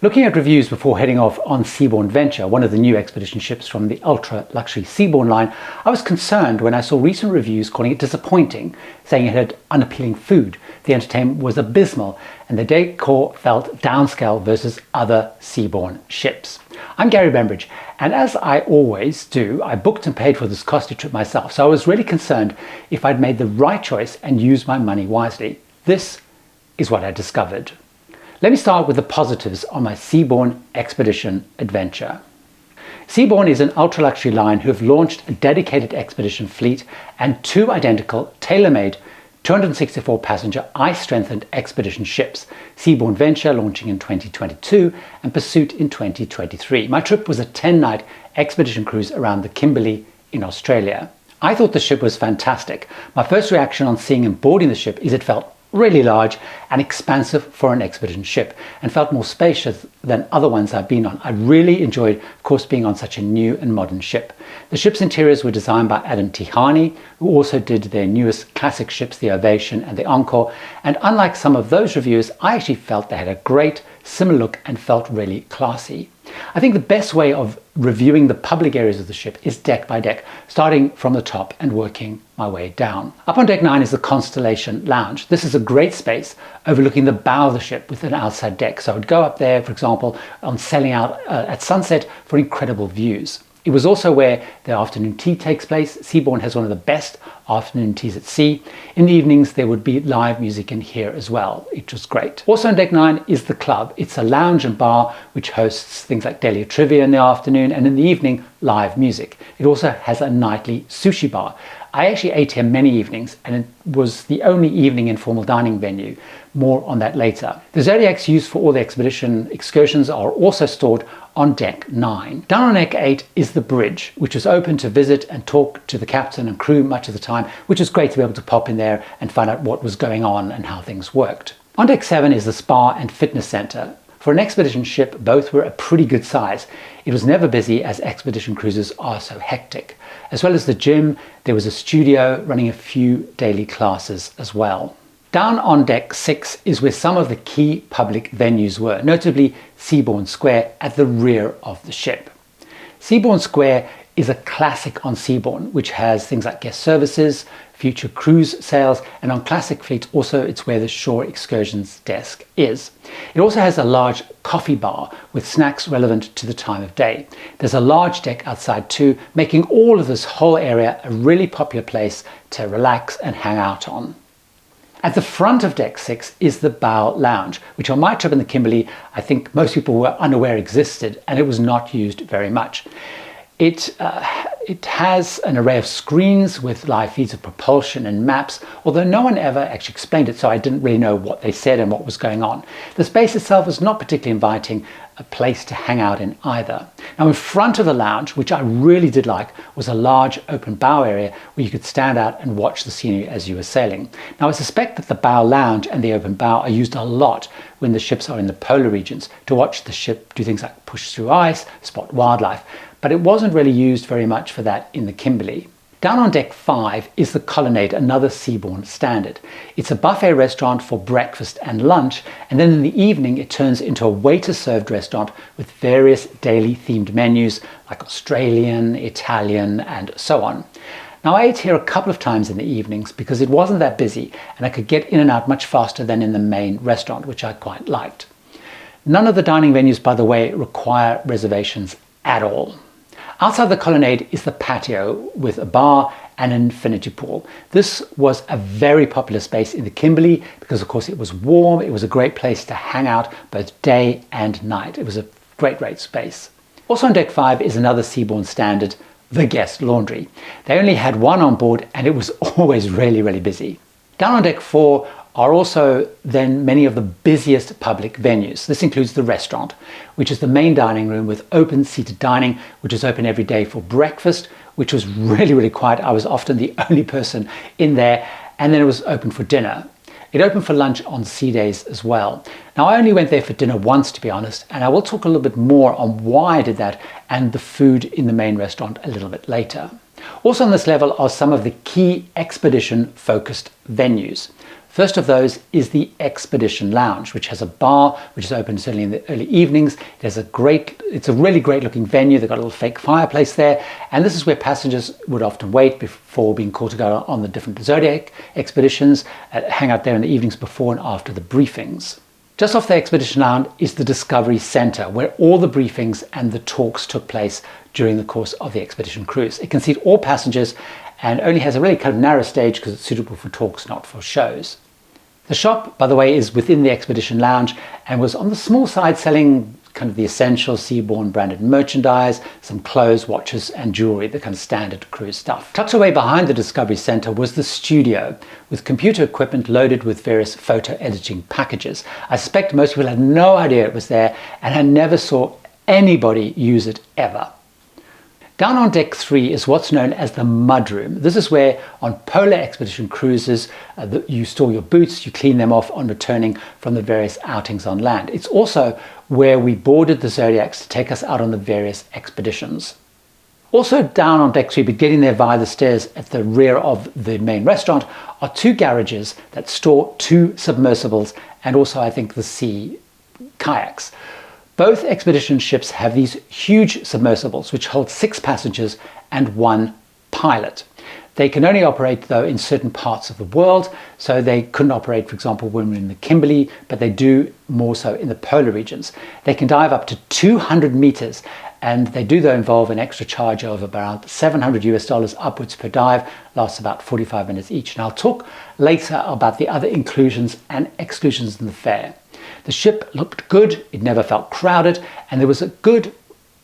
Looking at reviews before heading off on Seabourn Venture, one of the new expedition ships from the ultra-luxury Seabourn line, I was concerned when I saw recent reviews calling it disappointing, saying it had unappealing food, the entertainment was abysmal, and the decor felt downscale versus other Seabourn ships. I'm Gary Bembridge, and as I always do, I booked and paid for this costly trip myself, so I was really concerned if I'd made the right choice and used my money wisely. This is what I discovered. Let me start with the positives on my Seabourn expedition adventure. Seabourn is an ultra-luxury line who have launched a dedicated expedition fleet and two identical, tailor-made 264-passenger ice-strengthened expedition ships, Seabourn Venture launching in 2022 and Pursuit in 2023. My trip was a 10-night expedition cruise around the Kimberley in Australia. I thought the ship was fantastic. My first reaction on seeing and boarding the ship is it felt really large and expansive for an expedition ship and felt more spacious than other ones I've been on. I really enjoyed, of course, being on such a new and modern ship. The ship's interiors were designed by Adam Tihani, who also did their newest classic ships, the Ovation and the Encore, and unlike some of those reviewers, I actually felt they had a great, similar look and felt really classy. I think the best way of reviewing the public areas of the ship is deck by deck, starting from the top and working my way down. Up on deck 9 is the Constellation Lounge. This is a great space overlooking the bow of the ship with an outside deck. So I would go up there, for example, on sailing out at sunset for incredible views. It was also where the afternoon tea takes place. Seabourn has one of the best afternoon teas at sea. In the evenings, there would be live music in here as well. It was great. Also on deck 9 is the club. It's a lounge and bar which hosts things like daily trivia in the afternoon and in the evening, live music. It also has a nightly sushi bar. I actually ate here many evenings and it was the only evening informal dining venue. More on that later. The Zodiacs used for all the expedition excursions are also stored on deck 9. Down on deck 8 is the bridge, which was open to visit and talk to the captain and crew much of the time, which was great to be able to pop in there and find out what was going on and how things worked. On deck 7 is the spa and fitness center. For an expedition ship, both were a pretty good size. It was never busy as expedition cruises are so hectic. As well as the gym, there was a studio running a few daily classes as well. Down on deck 6 is where some of the key public venues were, notably Seabourn Square at the rear of the ship. Seabourn Square is a classic on Seabourn, which has things like guest services, future cruise sales, and on classic fleets also it's where the shore excursions desk is. It also has a large coffee bar with snacks relevant to the time of day. There's a large deck outside too, making all of this whole area a really popular place to relax and hang out on. At the front of deck 6 is the bow lounge, which on my trip in the Kimberley, I think most people were unaware existed and it was not used very much. It has an array of screens with live feeds of propulsion and maps, although no one ever actually explained it, so I didn't really know what they said and what was going on. The space itself was not particularly inviting a place to hang out in either. Now in front of the lounge, which I really did like, was a large open bow area where you could stand out and watch the scenery as you were sailing. Now I suspect that the bow lounge and the open bow are used a lot when the ships are in the polar regions to watch the ship do things like push through ice, spot wildlife, but it wasn't really used very much for that in the Kimberley. Down on deck 5 is the Colonnade, another Seabourn standard. It's a buffet restaurant for breakfast and lunch, and then in the evening it turns into a waiter-served restaurant with various daily themed menus like Australian, Italian, and so on. Now I ate here a couple of times in the evenings because it wasn't that busy and I could get in and out much faster than in the main restaurant, which I quite liked. None of the dining venues, by the way, require reservations at all. Outside the Colonnade is the patio with a bar and an infinity pool. This was a very popular space in the Kimberley because of course it was warm, it was a great place to hang out both day and night. It was a great space. Also on deck 5 is another Seabourn standard, the guest laundry. They only had one on board and it was always really busy. Down on deck 4 are also then many of the busiest public venues. This includes the restaurant, which is the main dining room with open seated dining, which is open every day for breakfast, which was really quiet. I was often the only person in there, and then it was open for dinner. It opened for lunch on sea days as well. Now I only went there for dinner once, to be honest, and I will talk a little bit more on why I did that and the food in the main restaurant a little bit later. Also on this level are some of the key expedition focused venues. First of those is the Expedition Lounge, which has a bar, which is open certainly in the early evenings. It's a really great looking venue. They've got a little fake fireplace there. And this is where passengers would often wait before being called to go on the different Zodiac expeditions, hang out there in the evenings before and after the briefings. Just off the Expedition Lounge is the Discovery Center, where all the briefings and the talks took place during the course of the expedition cruise. It can seat all passengers and only has a really kind of narrow stage because it's suitable for talks, not for shows. The shop, by the way, is within the Expedition Lounge and was on the small side, selling kind of the essential Seabourn branded merchandise, some clothes, watches and jewelry, the kind of standard cruise stuff. Tucked away behind the Discovery Center was the studio, with computer equipment loaded with various photo editing packages. I suspect most people had no idea it was there and had never saw anybody use it ever. Down on deck 3 is what's known as the mudroom. This is where on polar expedition cruises you store your boots, you clean them off on returning from the various outings on land. It's also where we boarded the Zodiacs to take us out on the various expeditions. Also down on deck 3, but getting there via the stairs at the rear of the main restaurant, are 2 garages that store 2 submersibles and also I think the sea kayaks. Both expedition ships have these huge submersibles which hold 6 passengers and 1 pilot. They can only operate though in certain parts of the world, so they couldn't operate, for example, when we're in the Kimberley, but they do more so in the polar regions. They can dive up to 200 meters, and they do though involve an extra charge of about $700 upwards per dive, lasts about 45 minutes each. And I'll talk later about the other inclusions and exclusions in the fare. The ship looked good, it never felt crowded, and there was a good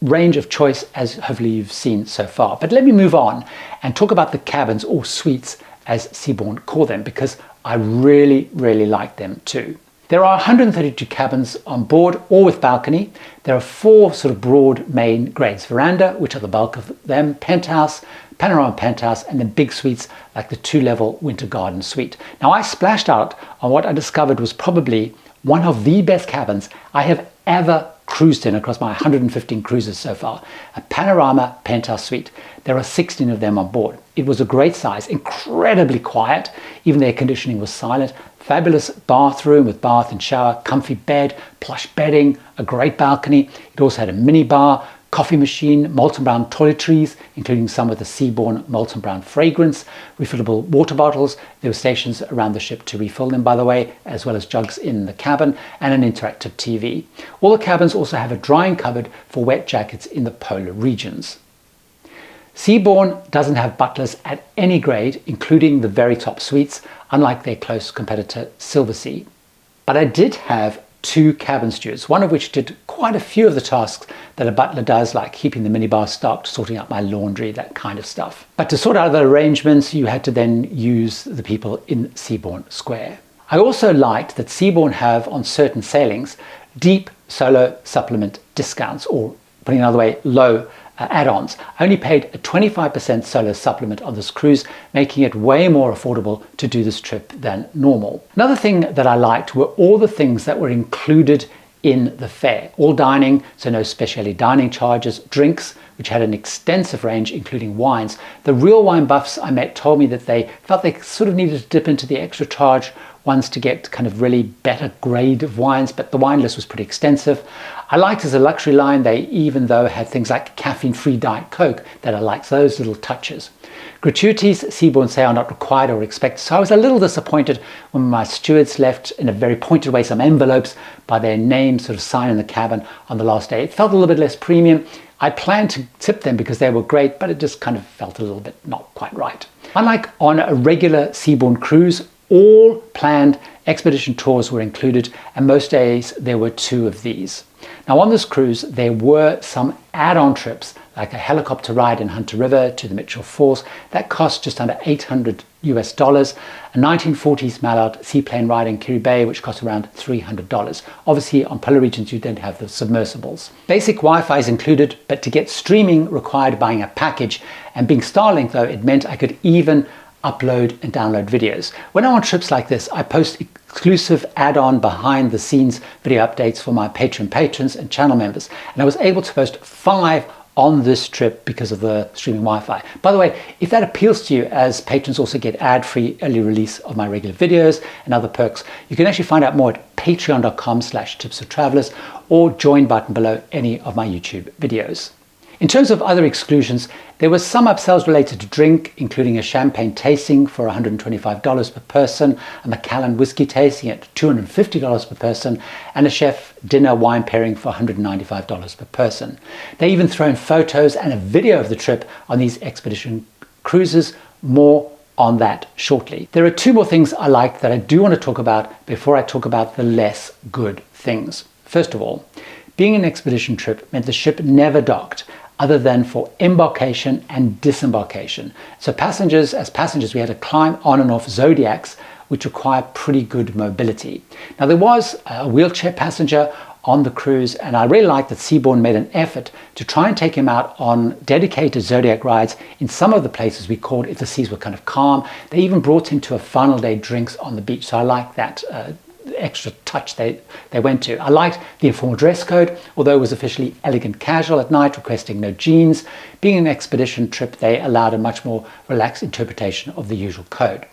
range of choice, as hopefully you've seen so far. But let me move on and talk about the cabins, or suites as Seabourn call them, because I really like them too. There are 132 cabins on board, all with balcony. There are 4 sort of broad main grades: veranda, which are the bulk of them, penthouse, panorama penthouse, and then big suites like the 2-level winter garden suite. Now I splashed out on what I discovered was probably one of the best cabins I have ever cruised in across my 115 cruises so far, a panorama penthouse suite. There are 16 of them on board. It was a great size, incredibly quiet, even the air conditioning was silent, fabulous bathroom with bath and shower, comfy bed, plush bedding, a great balcony. It also had a mini bar, coffee machine, molten brown toiletries, including some with the Seabourn molten brown fragrance, refillable water bottles. There were stations around the ship to refill them, by the way, as well as jugs in the cabin, and an interactive TV. All the cabins also have a drying cupboard for wet jackets in the polar regions. Seabourn doesn't have butlers at any grade, including the very top suites, unlike their close competitor Silversea. But I did have 2 cabin stewards, one of which did quite a few of the tasks that a butler does, like keeping the minibar stocked, sorting out my laundry, that kind of stuff. But to sort out the arrangements, you had to then use the people in Seabourn Square. I also liked that Seabourn have on certain sailings deep solo supplement discounts, or putting it another way, low add-ons. I only paid a 25% solo supplement on this cruise, making it way more affordable to do this trip than normal. Another thing that I liked were all the things that were included in the fare. All dining, so no specialty dining charges, drinks, which had an extensive range, including wines. The real wine buffs I met told me that they felt they sort of needed to dip into the extra charge ones to get kind of really better grade of wines, but the wine list was pretty extensive. I liked as a luxury line, they even though had things like caffeine-free Diet Coke that I liked, those little touches. Gratuities, Seabourn say, are not required or expected, so I was a little disappointed when my stewards left in a very pointed way some envelopes by their name sort of sign in the cabin on the last day. It felt a little bit less premium. I planned to tip them because they were great, but it just kind of felt a little bit not quite right. Unlike on a regular Seabourn cruise, all planned expedition tours were included, and most days there were 2 of these. Now on this cruise there were some add-on trips, like a helicopter ride in Hunter River to the Mitchell Falls that cost just under $800 US, a 1940s Mallard seaplane ride in Kiri Bay which cost around $300. Obviously on polar regions you don't have the submersibles. Basic Wi-Fi is included, but to get streaming required buying a package, and being Starlink though, it meant I could even upload and download videos. When I'm on trips like this, I post exclusive add-on behind the scenes video updates for my patrons and channel members, and I was able to post 5 on this trip because of the streaming Wi-Fi. By the way, if that appeals to you, as patrons also get ad-free early release of my regular videos and other perks, you can actually find out more at patreon.com/tipsfortravelers or join button below any of my YouTube videos. In terms of other exclusions, there were some upsells related to drink, including a champagne tasting for $125 per person, a Macallan whiskey tasting at $250 per person, and a chef dinner wine pairing for $195 per person. They even throw in photos and a video of the trip on these expedition cruises. More on that shortly. There are two more things I like that I do want to talk about before I talk about the less good things. First of all, being an expedition trip meant the ship never docked, other than for embarkation and disembarkation. So as passengers, we had to climb on and off zodiacs, which require pretty good mobility. Now, there was a wheelchair passenger on the cruise, and I really liked that Seabourn made an effort to try and take him out on dedicated zodiac rides in some of the places we called if the seas were kind of calm. They even brought him to a final day drinks on the beach, so I like that extra touch they went to. I liked the informal dress code, although it was officially elegant casual at night, requesting no jeans. Being an expedition trip, they allowed a much more relaxed interpretation of the usual code.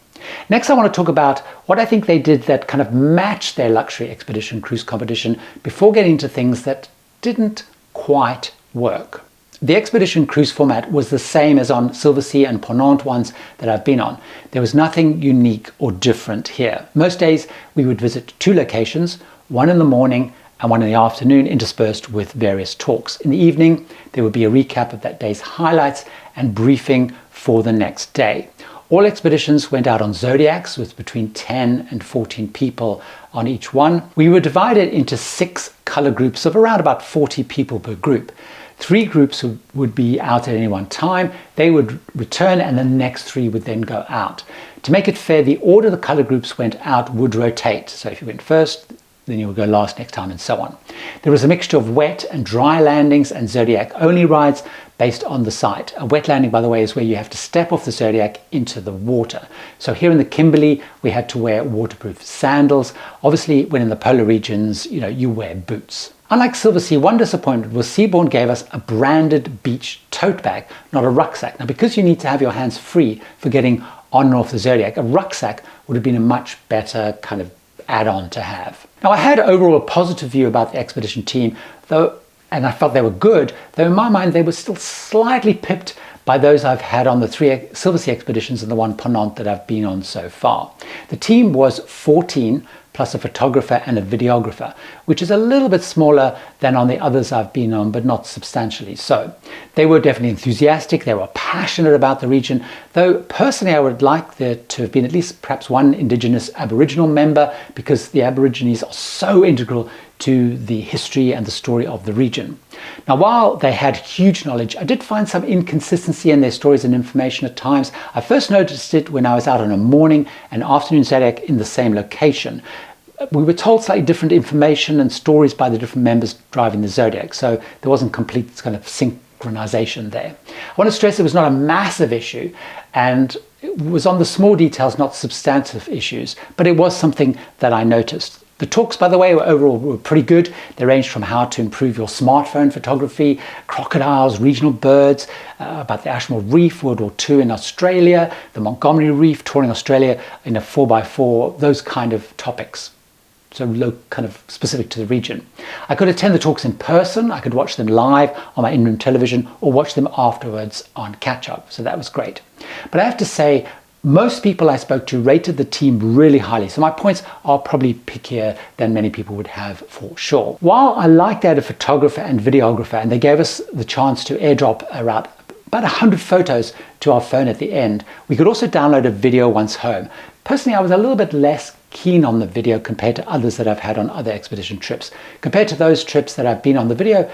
Next, I want to talk about what I think they did that kind of matched their luxury expedition cruise competition before getting to things that didn't quite work. The expedition cruise format was the same as on Silversea and Ponant ones that I've been on. There was nothing unique or different here. Most days we would visit two locations, one in the morning and one in the afternoon, interspersed with various talks. In the evening, there would be a recap of that day's highlights and briefing for the next day. All expeditions went out on zodiacs with between 10 and 14 people on each one. We were divided into 6 color groups of around about 40 people per group. 3 groups would be out at any one time. They would return and the next 3 would then go out. To make it fair, the order the color groups went out would rotate. So if you went first, then you would go last next time, and so on. There was a mixture of wet and dry landings and zodiac only rides based on the site. A wet landing, by the way, is where you have to step off the zodiac into the water. So here in the Kimberley, we had to wear waterproof sandals. Obviously, when in the polar regions, you wear boots. Unlike Silversea, one disappointment was Seabourn gave us a branded beach tote bag, not a rucksack. Now, because you need to have your hands free for getting on and off the zodiac, a rucksack would have been a much better kind of add-on to have. Now, I had overall a positive view about the expedition team, and I felt they were good, though in my mind they were still slightly pipped by those I've had on the 3 Silversea expeditions and the one Ponant that I've been on so far. The team was 14 plus a photographer and a videographer, which is a little bit smaller than on the others I've been on, but not substantially so. They were definitely enthusiastic, they were passionate about the region, though personally I would like there to have been at least perhaps one Indigenous Aboriginal member, because the Aborigines are so integral to the history and the story of the region. Now, while they had huge knowledge, I did find some inconsistency in their stories and information at times. I first noticed it when I was out on a morning and afternoon zodiac in the same location. We were told slightly different information and stories by the different members driving the zodiac, so there wasn't complete kind of synchronization there. I want to stress it was not a massive issue, and it was on the small details, not substantive issues, but it was something that I noticed. The talks, by the way, were pretty good. They ranged from how to improve your smartphone photography, crocodiles, regional birds, about the Ashmore Reef, World War II in Australia, the Montgomery Reef, touring Australia in a 4x4, those kind of topics. So kind of specific to the region. I could attend the talks in person, I could watch them live on my in-room television, or watch them afterwards on catch-up, so that was great. But I have to say, most people I spoke to rated the team really highly, so my points are probably pickier than many people would have for sure. While I liked that a photographer and videographer, and they gave us the chance to airdrop around about 100 photos to our phone at the end, we could also download a video once home. Personally, I was a little bit less keen on the video compared to others that I've had on other expedition trips. Compared to those trips that I've been on, the video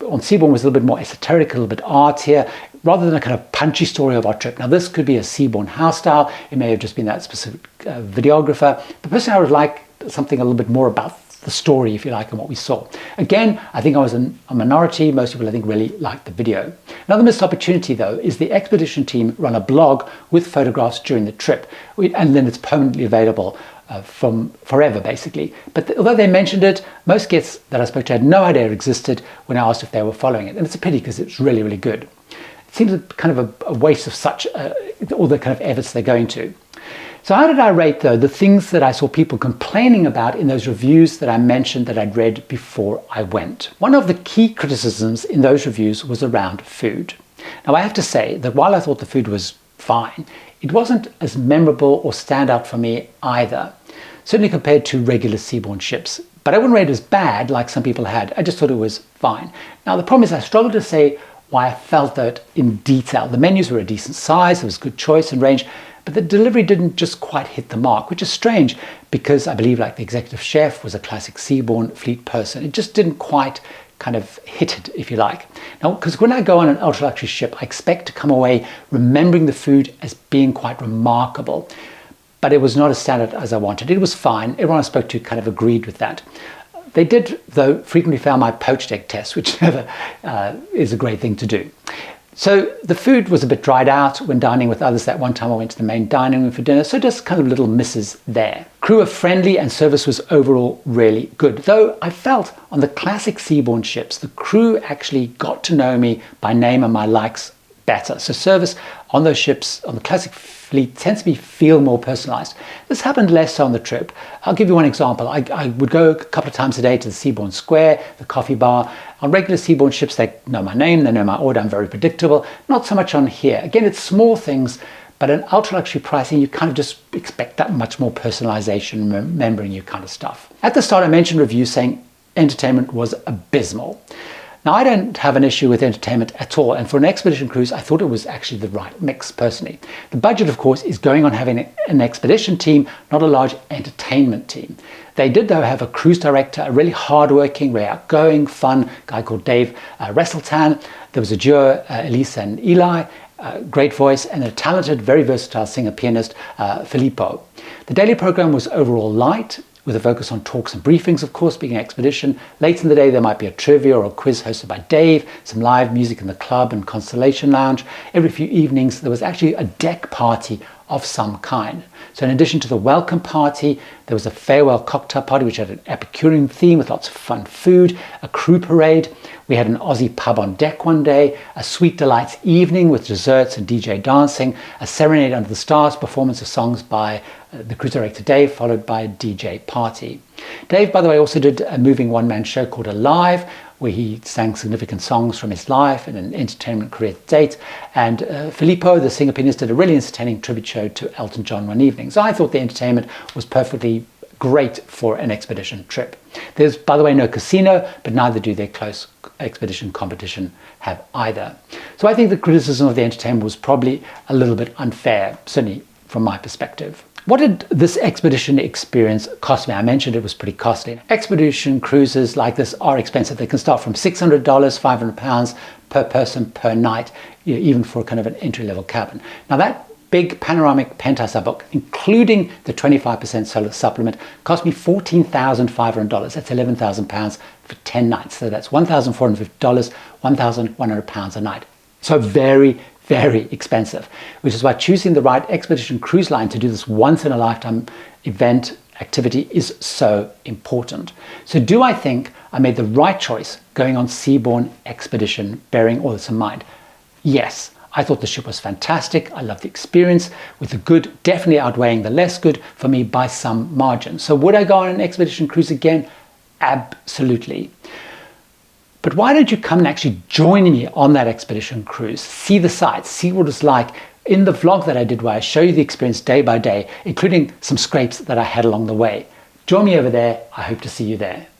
on Seabourn was a little bit more esoteric, a little bit artier, rather than a kind of punchy story of our trip. Now, this could be a Seabourn house style. It may have just been that specific videographer. But personally, I would like something a little bit more about the story, if you like, and what we saw. Again, I think I was a minority. Most people, I think, really liked the video. Another missed opportunity, though, is the expedition team run a blog with photographs during the trip, and then it's permanently available from forever, basically. But although they mentioned it, most guests that I spoke to had no idea it existed when I asked if they were following it. And it's a pity because it's really, really good. It seems kind of a waste of such all the kind of efforts they're going to. So how did I rate, though, the things that I saw people complaining about in those reviews that I mentioned that I'd read before I went? One of the key criticisms in those reviews was around food. Now, I have to say that while I thought the food was fine, it wasn't as memorable or stand out for me either, certainly compared to regular Seabourn ships. But I wouldn't rate it as bad like some people had. I just thought it was fine. Now, the problem is I struggled to say why I felt that in detail. The menus were a decent size, there was good choice and range, but the delivery didn't just quite hit the mark, which is strange because I believe like the executive chef was a classic Seabourn fleet person. It just didn't quite kind of hit it, if you like. Now, because when I go on an ultra luxury ship, I expect to come away remembering the food as being quite remarkable, but it was not as standard as I wanted. It was fine. Everyone I spoke to kind of agreed with that. They did, though, frequently fail my poached egg test, which never is a great thing to do. So the food was a bit dried out when dining with others. That one time I went to the main dining room for dinner, so just kind of little misses there. Crew were friendly and service was overall really good. Though I felt on the classic Seabourn ships, the crew actually got to know me by name and my likes better. So service on those ships, on the classic fleet, tends to feel more personalized. This happened less so on the trip. I'll give you one example. I would go a couple of times a day to the Seabourn Square, the coffee bar. On regular Seabourn ships, they know my name, they know my order, I'm very predictable. Not so much on here. Again, it's small things, but in ultra luxury pricing, you kind of just expect that much more personalization, remembering you kind of stuff. At the start, I mentioned reviews saying entertainment was abysmal. Now, I don't have an issue with entertainment at all, and for an expedition cruise, I thought it was actually the right mix, personally. The budget, of course, is going on having an expedition team, not a large entertainment team. They did, though, have a cruise director, a really hardworking, very outgoing, fun guy called Dave Resseltan. There was a duo, Elise and Eli, great voice, and a talented, very versatile singer-pianist, Filippo. The daily program was overall light, with a focus on talks and briefings, of course, being an expedition. Late in the day, there might be a trivia or a quiz hosted by Dave, some live music in the club and Constellation Lounge. Every few evenings, there was actually a deck party of some kind. So in addition to the welcome party, there was a farewell cocktail party, which had an Epicurean theme with lots of fun food, a crew parade. We had an Aussie pub on deck one day, a Sweet Delights evening with desserts and DJ dancing, a Serenade Under the Stars performance of songs by the cruise director Dave, followed by a DJ party. Dave, by the way, also did a moving one-man show called Alive, where he sang significant songs from his life and an entertainment career to date. And Filippo, the singer-pianist, did a really entertaining tribute show to Elton John one evening. So I thought the entertainment was perfectly great for an expedition trip. There's, by the way, no casino, but neither do their close expedition competition have either. So I think the criticism of the entertainment was probably a little bit unfair, certainly from my perspective. What did this expedition experience cost me? I mentioned it was pretty costly. Expedition cruises like this are expensive. They can start from $600, £500 per person per night, even for kind of an entry-level cabin. Now that big panoramic penthouse I booked, including the 25% solar supplement, cost me $14,500. That's £11,000 for 10 nights. So that's $1,450, £1,100 a night. So very, very expensive, which is why choosing the right expedition cruise line to do this once in a lifetime event activity is so important. So do I think I made the right choice going on Seabourn Expedition, bearing all this in mind? Yes. I thought the ship was fantastic. I loved the experience, with the good definitely outweighing the less good for me by some margin. So would I go on an expedition cruise again? Absolutely. But why don't you come and actually join me on that expedition cruise? See the sights, see what it's like in the vlog that I did where I show you the experience day by day, including some scrapes that I had along the way. Join me over there. I hope to see you there.